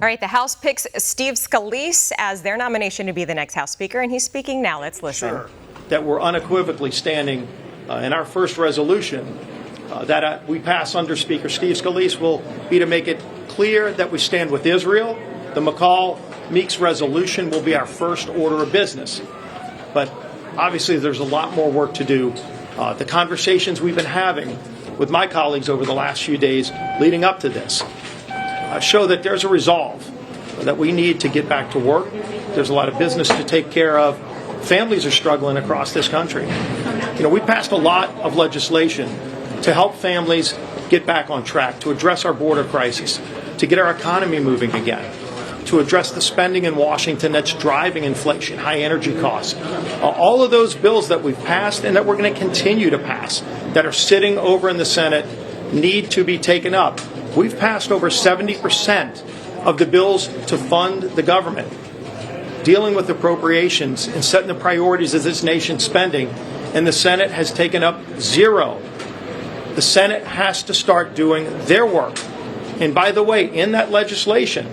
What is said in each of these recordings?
All right, the House picks Steve Scalise as their nomination to be the next House Speaker, and he's speaking now. Let's listen. Sure. That we're unequivocally standing in our first resolution that we pass under Speaker Steve Scalise will be to make it clear that we stand with Israel. The McCall-Meeks resolution will be our first order of business. But obviously there's a lot more work to do. The conversations we've been having with my colleagues over the last few days leading up to this show that there's a resolve that we need to get back to work. There's a lot of business to take care of. Families are struggling across this country. You know, we passed a lot of legislation to help families get back on track, to address our border crisis, to get our economy moving again, to address the spending in Washington that's driving inflation, high energy costs. All of those bills that we've passed and that we're going to continue to pass that are sitting over in the Senate need to be taken up. We've passed over 70% of the bills to fund the government, dealing with appropriations and setting the priorities of this nation's spending, and the Senate has taken up zero. The Senate has to start doing their work. And by the way, in that legislation,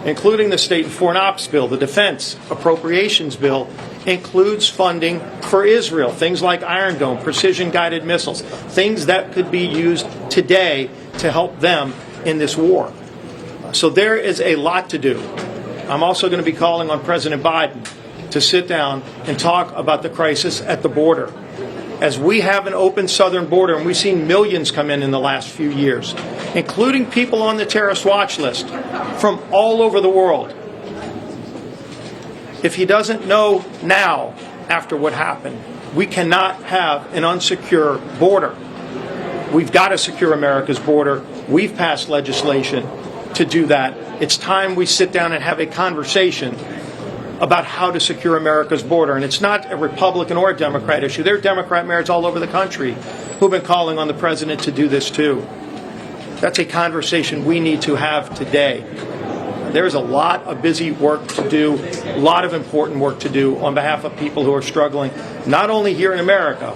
including the State and Foreign Ops Bill, the Defense Appropriations Bill, includes funding for Israel, things like Iron Dome, precision-guided missiles, things that could be used today to help them in this war. So there is a lot to do. I'm also going to be calling on President Biden to sit down and talk about the crisis at the border. As we have an open southern border, and we've seen millions come in the last few years, including people on the terrorist watch list from all over the world. If he doesn't know now, after what happened, we cannot have an unsecure border. We've got to secure America's border. We've passed legislation to do that. It's time we sit down and have a conversation about how to secure America's border. And it's not a Republican or a Democrat issue. There are Democrat mayors all over the country who've been calling on the president to do this too. That's a conversation we need to have today. There's a lot of busy work to do, a lot of important work to do on behalf of people who are struggling, not only here in America,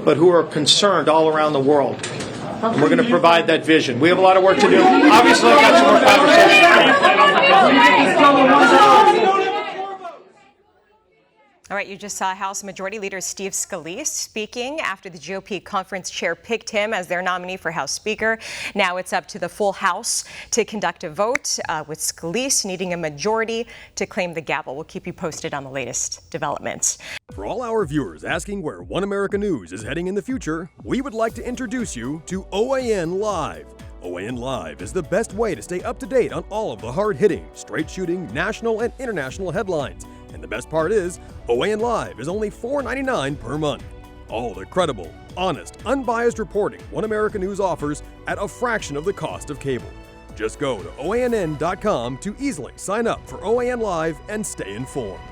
but who are concerned all around the world. And we're going to provide that vision. We have a lot of work to do. Obviously, I've got some more conversations. All right, you just saw House Majority Leader Steve Scalise speaking after the GOP conference chair picked him as their nominee for House Speaker. Now it's up to the full House to conduct a vote, with Scalise needing a majority to claim the gavel. We'll keep you posted on the latest developments. For all our viewers asking where One America News is heading in the future, we would like to introduce you to OAN Live. OAN Live is the best way to stay up to date on all of the hard-hitting, straight-shooting, national and international headlines. And the best part is, OAN Live is only $4.99 per month. All the credible, honest, unbiased reporting One America News offers at a fraction of the cost of cable. Just go to OANN.com to easily sign up for OAN Live and stay informed.